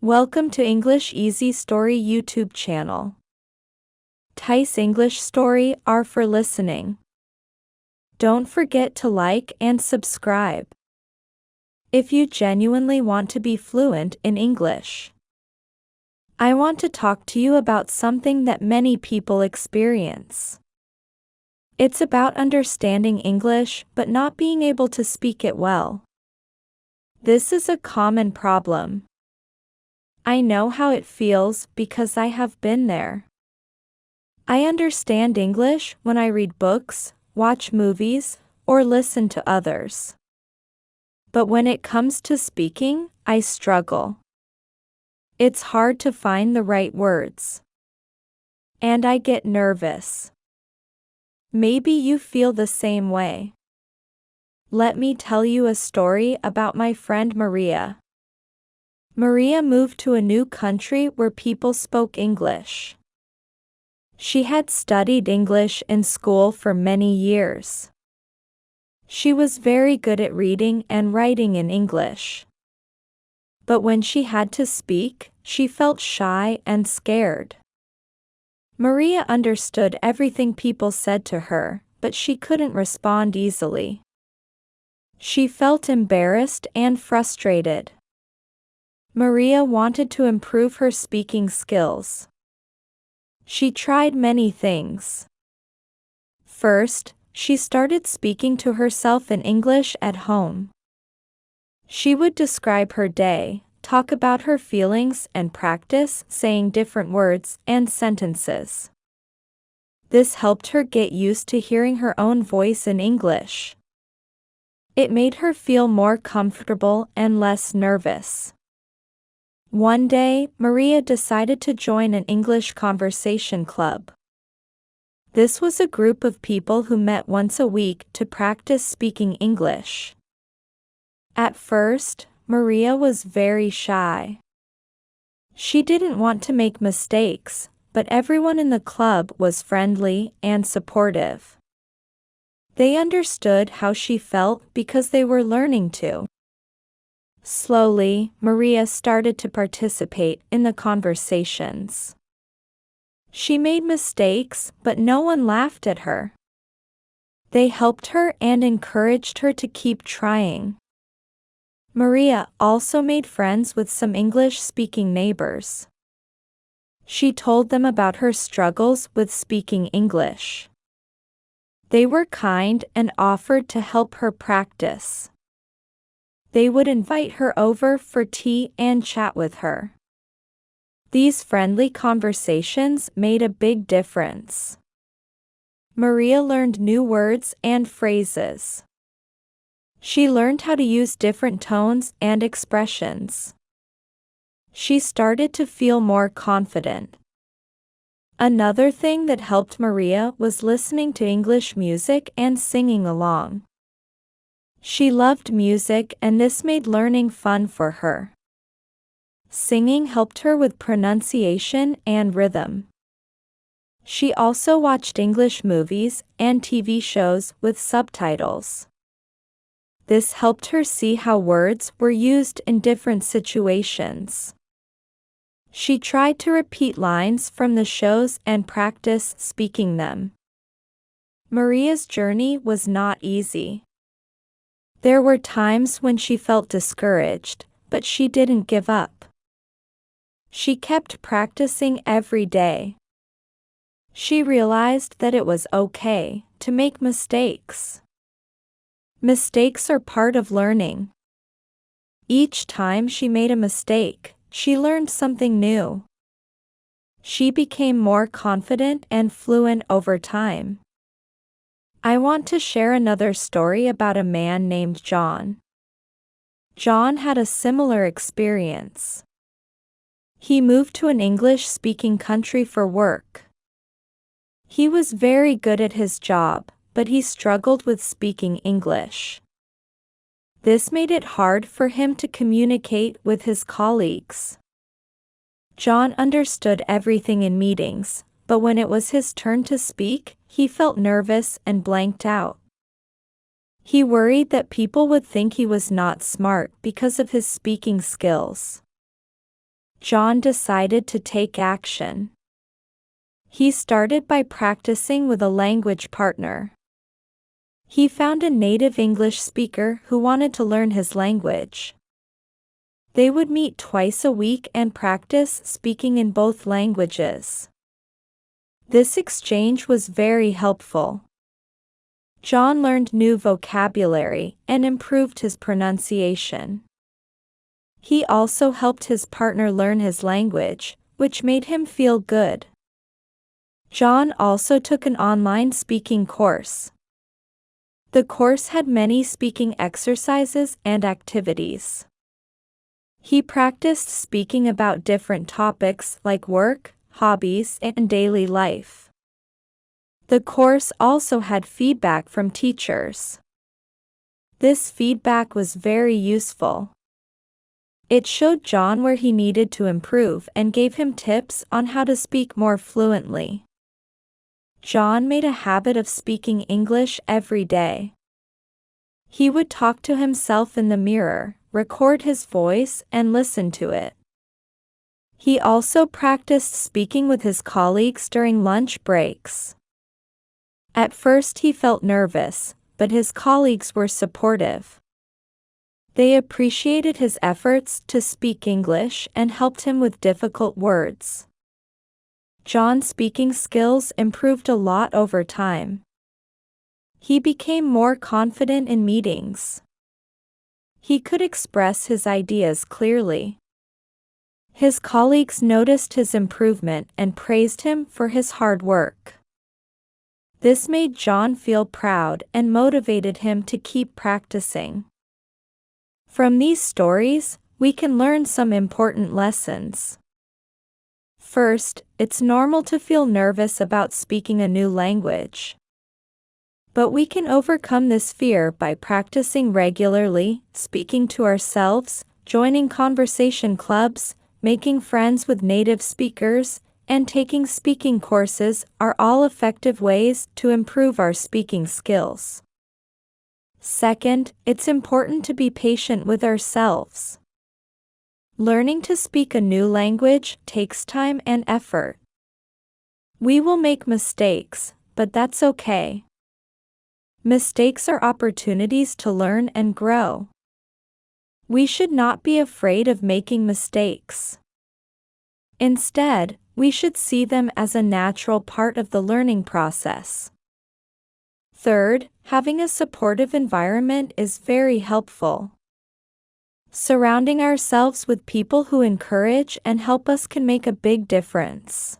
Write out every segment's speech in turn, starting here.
Welcome to English Easy Story YouTube channel. Thai's English story are for listening. Don't forget to like and subscribe if you genuinely want to be fluent in English. I want to talk to you about something that many people experience. It's about understanding English but not being able to speak it well. This is a common problem. I know how it feels because I have been there. I understand English when I read books, watch movies, or listen to others. But when it comes to speaking, I struggle. It's hard to find the right words. And I get nervous. Maybe you feel the same way. Let me tell you a story about my friend Maria. Maria moved to a new country where people spoke English. She had studied English in school for many years. She was very good at reading and writing in English. But when she had to speak, she felt shy and scared. Maria understood everything people said to her, but she couldn't respond easily. She felt embarrassed and frustrated. Maria wanted to improve her speaking skills. She tried many things. First, she started speaking to herself in English at home. She would describe her day, talk about her feelings, and practice saying different words and sentences. This helped her get used to hearing her own voice in English. It made her feel more comfortable and less nervous. One day, Maria decided to join an English conversation club. This was a group of people who met once a week to practice speaking English. At first, Maria was very shy. She didn't want to make mistakes, but everyone in the club was friendly and supportive. They understood how she felt because they were learning too. Slowly, Maria started to participate in the conversations. She made mistakes, but no one laughed at her. They helped her and encouraged her to keep trying. Maria also made friends with some English-speaking neighbors. She told them about her struggles with speaking English. They were kind and offered to help her practice. They would invite her over for tea and chat with her. These friendly conversations made a big difference. Maria learned new words and phrases. She learned how to use different tones and expressions. She started to feel more confident. Another thing that helped Maria was listening to English music and singing along. She loved music and this made learning fun for her. Singing helped her with pronunciation and rhythm. She also watched English movies and TV shows with subtitles. This helped her see how words were used in different situations. She tried to repeat lines from the shows and practice speaking them. Maria's journey was not easy. There were times when she felt discouraged, but she didn't give up. She kept practicing every day. She realized that it was okay to make mistakes. Mistakes are part of learning. Each time she made a mistake, she learned something new. She became more confident and fluent over time. I want to share another story about a man named John. John had a similar experience. He moved to an English-speaking country for work. He was very good at his job, but he struggled with speaking English. This made it hard for him to communicate with his colleagues. John understood everything in meetings, but when it was his turn to speak, he felt nervous and blanked out. He worried that people would think he was not smart because of his speaking skills. John decided to take action. He started by practicing with a language partner. He found a native English speaker who wanted to learn his language. They would meet twice a week and practice speaking in both languages. This exchange was very helpful. John learned new vocabulary and improved his pronunciation. He also helped his partner learn his language, which made him feel good. John also took an online speaking course. The course had many speaking exercises and activities. He practiced speaking about different topics like work, hobbies, and daily life. The course also had feedback from teachers. This feedback was very useful. It showed John where he needed to improve and gave him tips on how to speak more fluently. John made a habit of speaking English every day. He would talk to himself in the mirror, record his voice, and listen to it. He also practiced speaking with his colleagues during lunch breaks. At first he felt nervous, but his colleagues were supportive. They appreciated his efforts to speak English and helped him with difficult words. John's speaking skills improved a lot over time. He became more confident in meetings. He could express his ideas clearly. His colleagues noticed his improvement and praised him for his hard work. This made John feel proud and motivated him to keep practicing. From these stories, we can learn some important lessons. First, it's normal to feel nervous about speaking a new language. But we can overcome this fear by practicing regularly, speaking to ourselves, joining conversation clubs, making friends with native speakers, and taking speaking courses are all effective ways to improve our speaking skills. Second, it's important to be patient with ourselves. Learning to speak a new language takes time and effort. We will make mistakes, but that's okay. Mistakes are opportunities to learn and grow. We should not be afraid of making mistakes. Instead, we should see them as a natural part of the learning process. Third, having a supportive environment is very helpful. Surrounding ourselves with people who encourage and help us can make a big difference.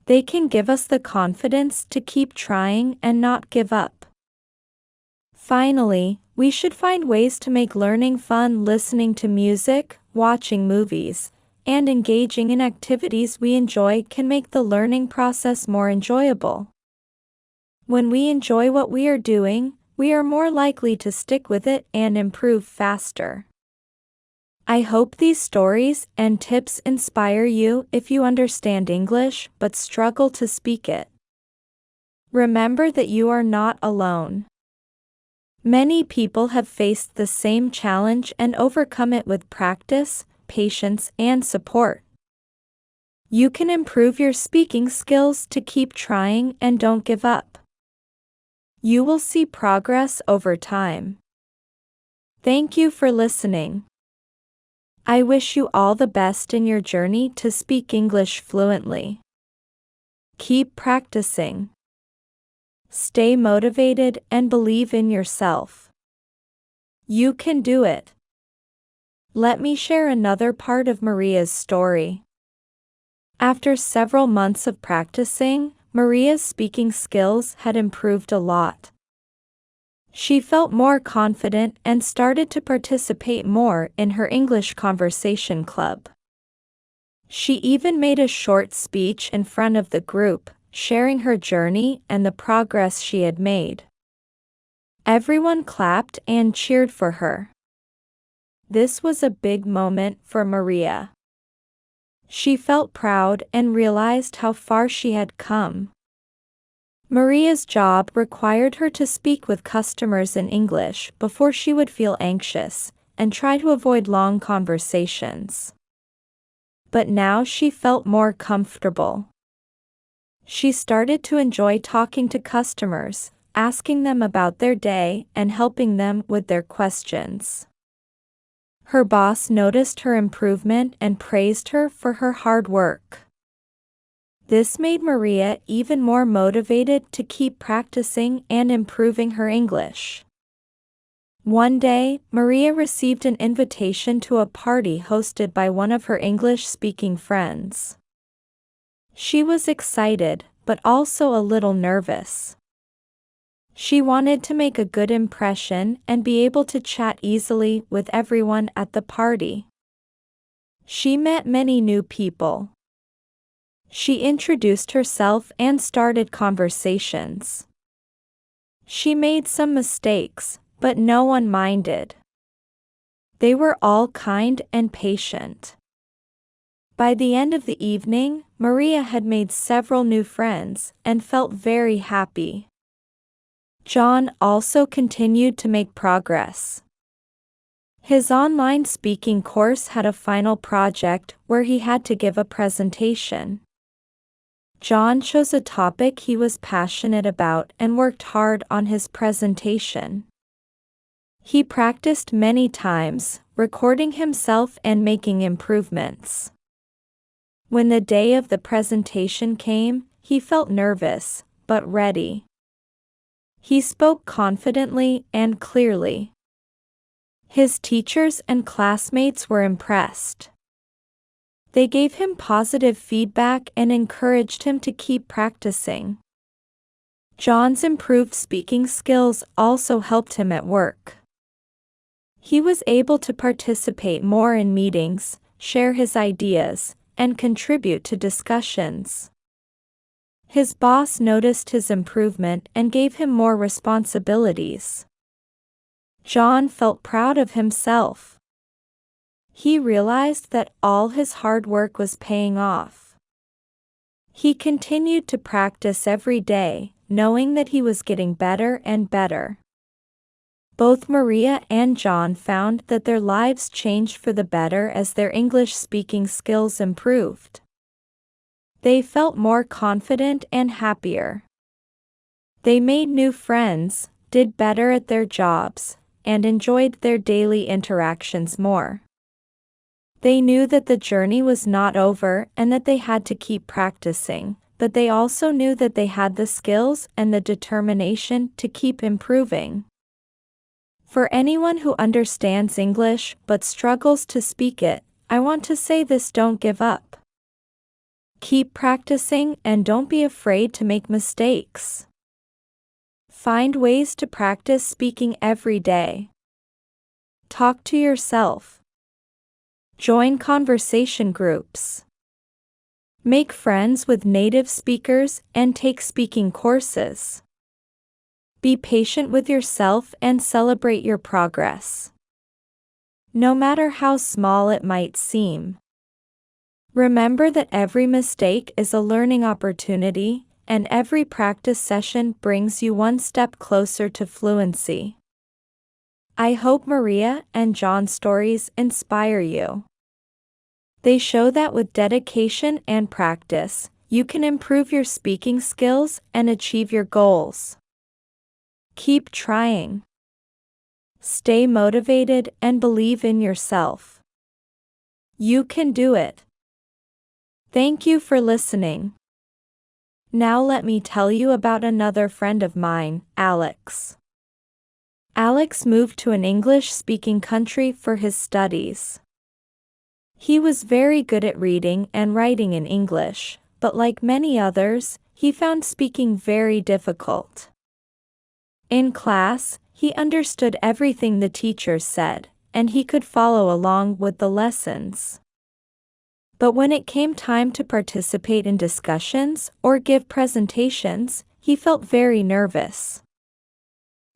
They can give us the confidence to keep trying and not give up. Finally, we should find ways to make learning fun. Listening to music, watching movies, and engaging in activities we enjoy can make the learning process more enjoyable. When we enjoy what we are doing, we are more likely to stick with it and improve faster. I hope these stories and tips inspire you if you understand English but struggle to speak it. Remember that you are not alone. Many people have faced the same challenge and overcome it with practice, patience, and support. You can improve your speaking skills to keep trying and don't give up. You will see progress over time. Thank you for listening. I wish you all the best in your journey to speak English fluently. Keep practicing. Stay motivated and believe in yourself. You can do it. Let me share another part of Maria's story. After several months of practicing, Maria's speaking skills had improved a lot. She felt more confident and started to participate more in her English conversation club. She even made a short speech in front of the group, sharing her journey and the progress she had made. Everyone clapped and cheered for her. This was a big moment for Maria. She felt proud and realized how far she had come. Maria's job required her to speak with customers in English before she would feel anxious and try to avoid long conversations. but now she felt more comfortable. She started to enjoy talking to customers, asking them about their day and helping them with their questions. Her boss noticed her improvement and praised her for her hard work. This made Maria even more motivated to keep practicing and improving her English. One day, Maria received an invitation to a party hosted by one of her English-speaking friends. She was excited, but also a little nervous. She wanted to make a good impression and be able to chat easily with everyone at the party. She met many new people. She introduced herself and started conversations. She made some mistakes, but no one minded. They were all kind and patient. By the end of the evening, Maria had made several new friends and felt very happy. John also continued to make progress. His online speaking course had a final project where he had to give a presentation. John chose a topic he was passionate about and worked hard on his presentation. He practiced many times, recording himself and making improvements. When the day of the presentation came, he felt nervous, but ready. He spoke confidently and clearly. His teachers and classmates were impressed. They gave him positive feedback and encouraged him to keep practicing. John's improved speaking skills also helped him at work. He was able to participate more in meetings, share his ideas, and contribute to discussions. His boss noticed his improvement and gave him more responsibilities. John felt proud of himself. He realized that all his hard work was paying off. He continued to practice every day, knowing that he was getting better and better. Both Maria and John found that their lives changed for the better as their English-speaking skills improved. They felt more confident and happier. They made new friends, did better at their jobs, and enjoyed their daily interactions more. They knew that the journey was not over and that they had to keep practicing, but they also knew that they had the skills and the determination to keep improving. For anyone who understands English but struggles to speak it, I want to say this: don't give up. Keep practicing and don't be afraid to make mistakes. Find ways to practice speaking every day. Talk to yourself. Join conversation groups. Make friends with native speakers and take speaking courses. Be patient with yourself and celebrate your progress, no matter how small it might seem. Remember that every mistake is a learning opportunity, and every practice session brings you one step closer to fluency. I hope Maria and John's stories inspire you. They show that with dedication and practice, you can improve your speaking skills and achieve your goals. Keep trying. Stay motivated and believe in yourself. You can do it. Thank you for listening. Now let me tell you about another friend of mine, Alex. Alex moved to an English-speaking country for his studies. He was very good at reading and writing in English, but like many others, he found speaking very difficult. In class, he understood everything the teachers said, and he could follow along with the lessons. But when it came time to participate in discussions or give presentations, he felt very nervous.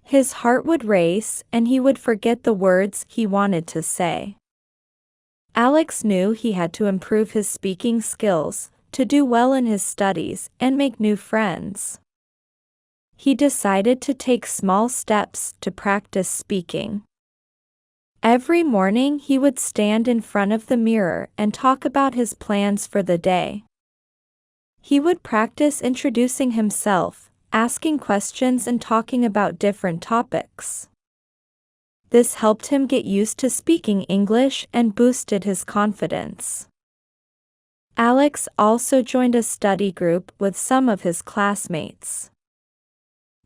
His heart would race and he would forget the words he wanted to say. Alex knew he had to improve his speaking skills, to do well in his studies and make new friends. He decided to take small steps to practice speaking. Every morning he would stand in front of the mirror and talk about his plans for the day. He would practice introducing himself, asking questions and talking about different topics. This helped him get used to speaking English and boosted his confidence. Alex also joined a study group with some of his classmates.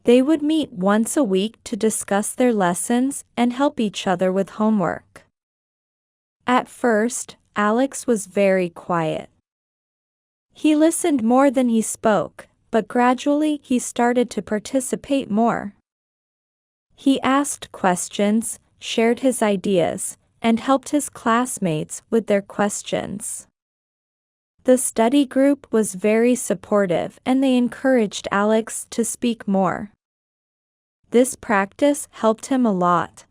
They would meet once a week to discuss their lessons and help each other with homework. At first, Alex was very quiet. He listened more than he spoke, but gradually he started to participate more. He asked questions, shared his ideas, and helped his classmates with their questions. The study group was very supportive and they encouraged Alex to speak more. This practice helped him a lot.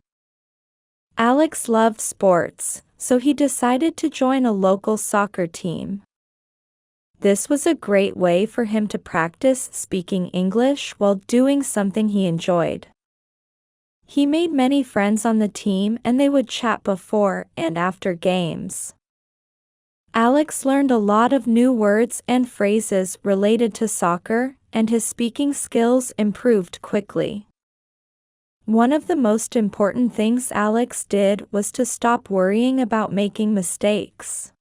Alex loved sports, so he decided to join a local soccer team. This was a great way for him to practice speaking English while doing something he enjoyed. He made many friends on the team and they would chat before and after games. Alex learned a lot of new words and phrases related to soccer, and his speaking skills improved quickly. One of the most important things Alex did was to stop worrying about making mistakes.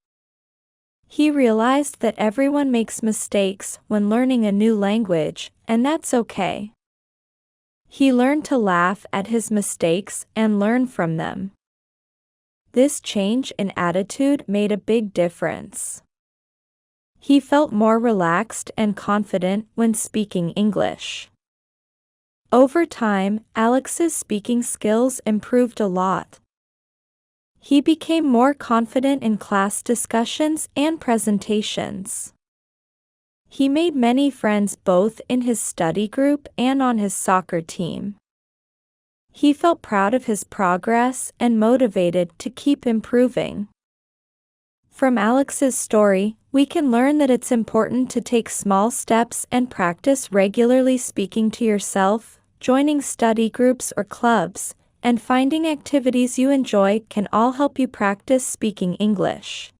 He realized that everyone makes mistakes when learning a new language, and that's okay. He learned to laugh at his mistakes and learn from them. This change in attitude made a big difference. He felt more relaxed and confident when speaking English. Over time, Alex's speaking skills improved a lot. He became more confident in class discussions and presentations. He made many friends both in his study group and on his soccer team. He felt proud of his progress and motivated to keep improving. From Alex's story, we can learn that it's important to take small steps and practice regularly speaking to yourself, joining study groups or clubs, and finding activities you enjoy can all help you practice speaking English.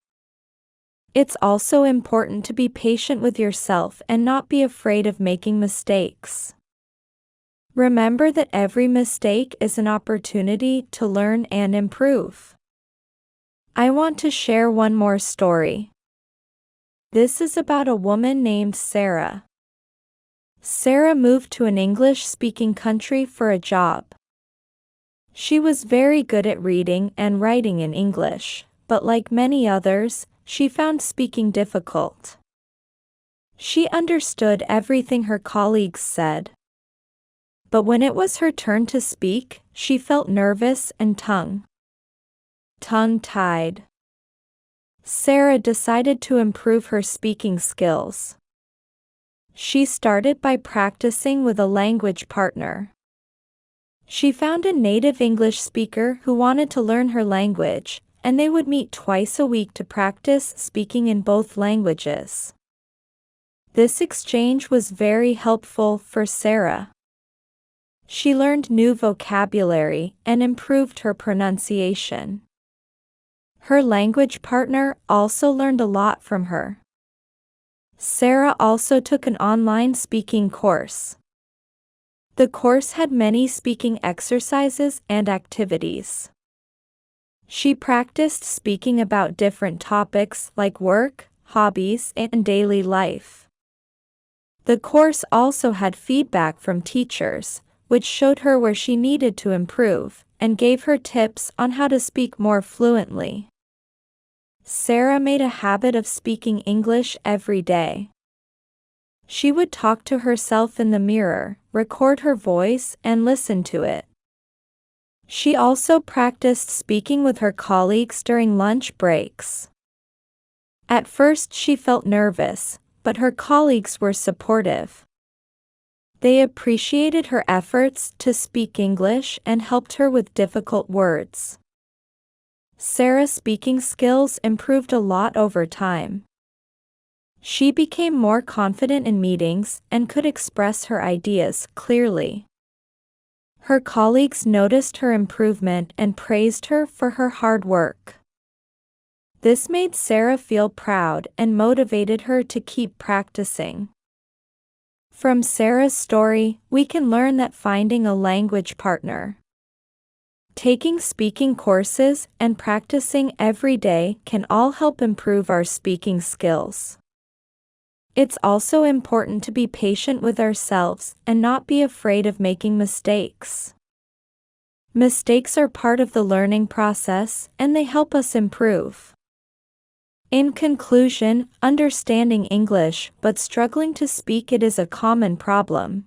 It's also important to be patient with yourself and not be afraid of making mistakes. Remember that every mistake is an opportunity to learn and improve. I want to share one more story. This is about a woman named Sarah. Sarah moved to an English-speaking country for a job. She was very good at reading and writing in English, but like many others, she found speaking difficult. She understood everything her colleagues said. But when it was her turn to speak, she felt nervous and tongue-tied. Sarah decided to improve her speaking skills. She started by practicing with a language partner. She found a native English speaker who wanted to learn her language, and they would meet twice a week to practice speaking in both languages. This exchange was very helpful for Sarah. She learned new vocabulary and improved her pronunciation. Her language partner also learned a lot from her. Sarah also took an online speaking course. The course had many speaking exercises and activities. She practiced speaking about different topics like work, hobbies, and daily life. The course also had feedback from teachers, which showed her where she needed to improve, and gave her tips on how to speak more fluently. Sarah made a habit of speaking English every day. She would talk to herself in the mirror, record her voice, and listen to it. She also practiced speaking with her colleagues during lunch breaks. At first she felt nervous, but her colleagues were supportive. They appreciated her efforts to speak English and helped her with difficult words. Sarah's speaking skills improved a lot over time. She became more confident in meetings and could express her ideas clearly. Her colleagues noticed her improvement and praised her for her hard work. This made Sarah feel proud and motivated her to keep practicing. From Sarah's story, we can learn that finding a language partner, taking speaking courses, and practicing every day can all help improve our speaking skills. It's also important to be patient with ourselves and not be afraid of making mistakes. Mistakes are part of the learning process, and they help us improve. In conclusion, understanding English but struggling to speak it is a common problem.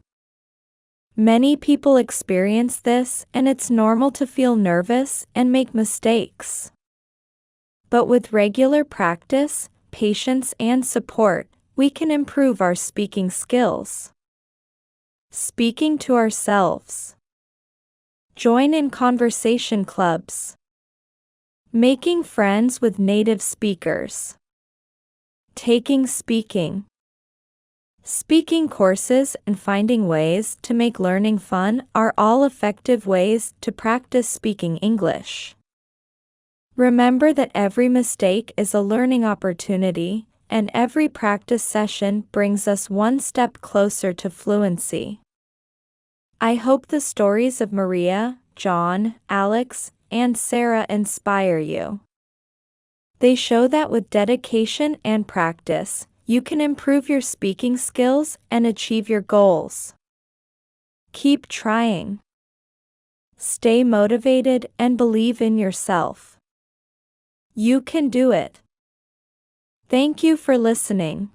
Many people experience this, and it's normal to feel nervous and make mistakes. But with regular practice, patience, and support, we can improve our speaking skills. Speaking to ourselves. Join in conversation clubs. Making friends with native speakers. Taking speaking courses and finding ways to make learning fun are all effective ways to practice speaking English. Remember that every mistake is a learning opportunity, and every practice session brings us one step closer to fluency. I hope the stories of Maria, John, Alex, and Sarah inspire you. They show that with dedication and practice, you can improve your speaking skills and achieve your goals. Keep trying. Stay motivated and believe in yourself. You can do it. Thank you for listening.